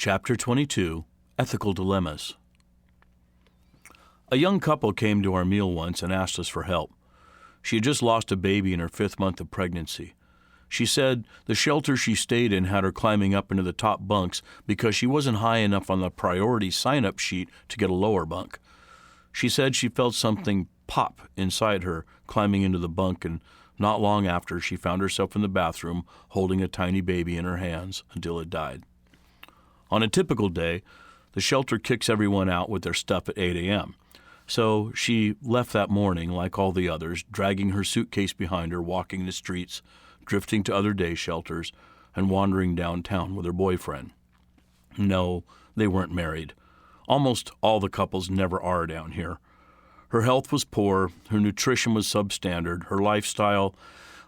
Chapter 22, Ethical Dilemmas. A young couple came to our meal once and asked us for help. She had just lost a baby in her 5th month of pregnancy. She said the shelter she stayed in had her climbing up into the top bunks because she wasn't high enough on the priority sign-up sheet to get a lower bunk. She said she felt something pop inside her climbing into the bunk, and not long after she found herself in the bathroom holding a tiny baby in her hands until it died. On a typical day, the shelter kicks everyone out with their stuff at 8 a.m. So she left that morning like all the others, dragging her suitcase behind her, walking the streets, drifting to other day shelters, and wandering downtown with her boyfriend. No, they weren't married. Almost all the couples never are down here. Her health was poor, her nutrition was substandard, her lifestyle,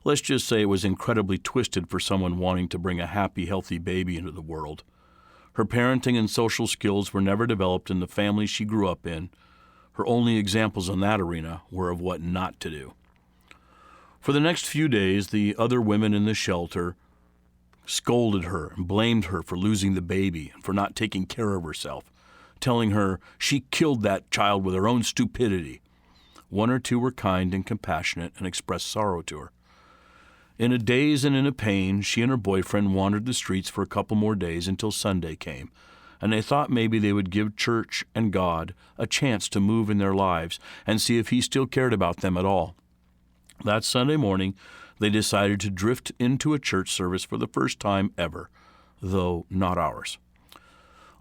let's just say it was incredibly twisted for someone wanting to bring a happy, healthy baby into the world. Her parenting and social skills were never developed in the family she grew up in. Her only examples in that arena were of what not to do. For the next few days, the other women in the shelter scolded her and blamed her for losing the baby and for not taking care of herself, telling her she killed that child with her own stupidity. One or two were kind and compassionate and expressed sorrow to her. In a daze and in a pain, she and her boyfriend wandered the streets for a couple more days until Sunday came, and they thought maybe they would give church and God a chance to move in their lives and see if He still cared about them at all. That Sunday morning, they decided to drift into a church service for the first time ever, though not ours.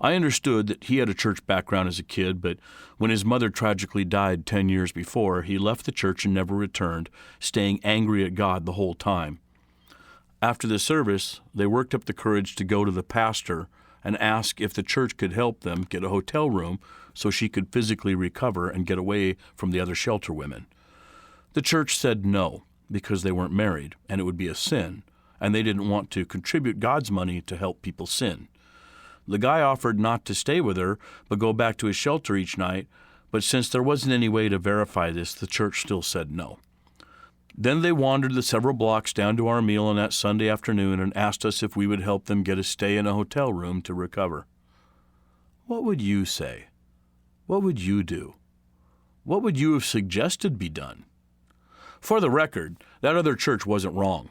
I understood that he had a church background as a kid, but when his mother tragically died 10 years before, he left the church and never returned, staying angry at God the whole time. After the service, they worked up the courage to go to the pastor and ask if the church could help them get a hotel room so she could physically recover and get away from the other shelter women. The church said no, because they weren't married, and it would be a sin, and they didn't want to contribute God's money to help people sin. The guy offered not to stay with her, but go back to his shelter each night, but since there wasn't any way to verify this, the church still said no. Then they wandered the several blocks down to our meal on that Sunday afternoon and asked us if we would help them get a stay in a hotel room to recover. What would you say? What would you do? What would you have suggested be done? For the record, that other church wasn't wrong.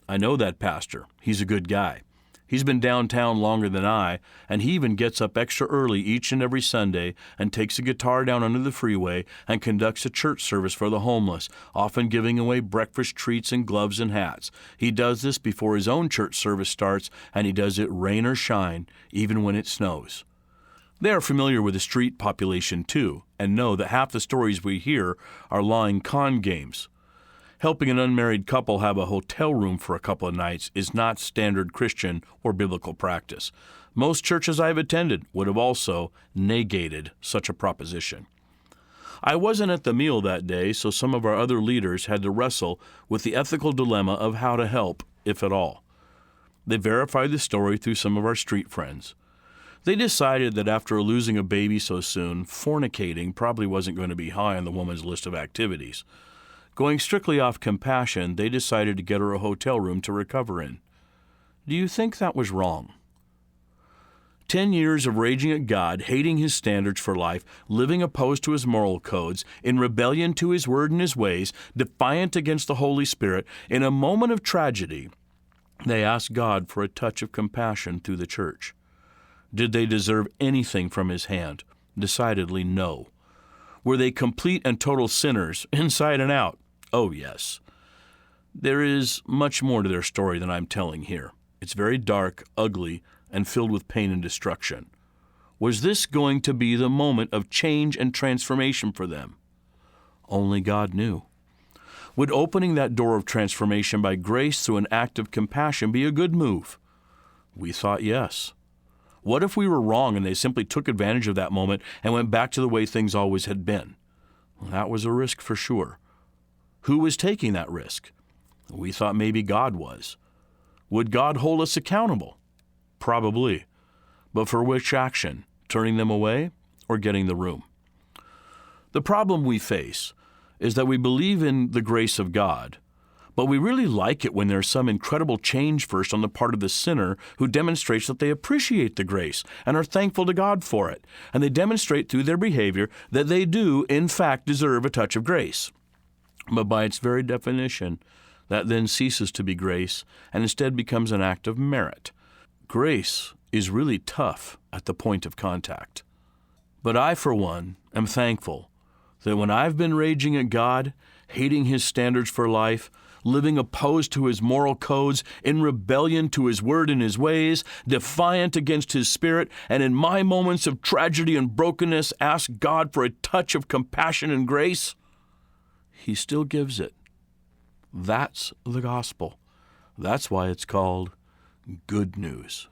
I know that pastor. He's a good guy. He's been downtown longer than I, and he even gets up extra early each and every Sunday and takes a guitar down under the freeway and conducts a church service for the homeless, often giving away breakfast treats and gloves and hats. He does this before his own church service starts, and he does it rain or shine, even when it snows. They are familiar with the street population, too, and know that half the stories we hear are lying con games. Helping an unmarried couple have a hotel room for a couple of nights is not standard Christian or biblical practice. Most churches I've attended would have also negated such a proposition. I wasn't at the meal that day, so some of our other leaders had to wrestle with the ethical dilemma of how to help, if at all. They verified the story through some of our street friends. They decided that after losing a baby so soon, fornicating probably wasn't going to be high on the woman's list of activities. Going strictly off compassion, they decided to get her a hotel room to recover in. Do you think that was wrong? 10 years of raging at God, hating His standards for life, living opposed to His moral codes, in rebellion to His word and His ways, defiant against the Holy Spirit, in a moment of tragedy, they asked God for a touch of compassion through the church. Did they deserve anything from His hand? Decidedly no. Were they complete and total sinners, inside and out? Oh, yes. There is much more to their story than I'm telling here. It's very dark, ugly, and filled with pain and destruction. Was this going to be the moment of change and transformation for them? Only God knew. Would opening that door of transformation by grace through an act of compassion be a good move? We thought yes. What if we were wrong and they simply took advantage of that moment and went back to the way things always had been? Well, that was a risk for sure. Who was taking that risk? We thought maybe God was. Would God hold us accountable? Probably. But for which action? Turning them away or getting the room? The problem we face is that we believe in the grace of God, But we really like it when there's some incredible change first on the part of the sinner who demonstrates that they appreciate the grace and are thankful to God for it. And they demonstrate through their behavior that they do, in fact, deserve a touch of grace. But by its very definition, that then ceases to be grace and instead becomes an act of merit. Grace is really tough at the point of contact. But I, for one, am thankful that when I've been raging at God, hating His standards for life, living opposed to His moral codes, in rebellion to His word and His ways, defiant against His Spirit, and in my moments of tragedy and brokenness ask God for a touch of compassion and grace, He still gives it. That's the gospel. That's why it's called good news.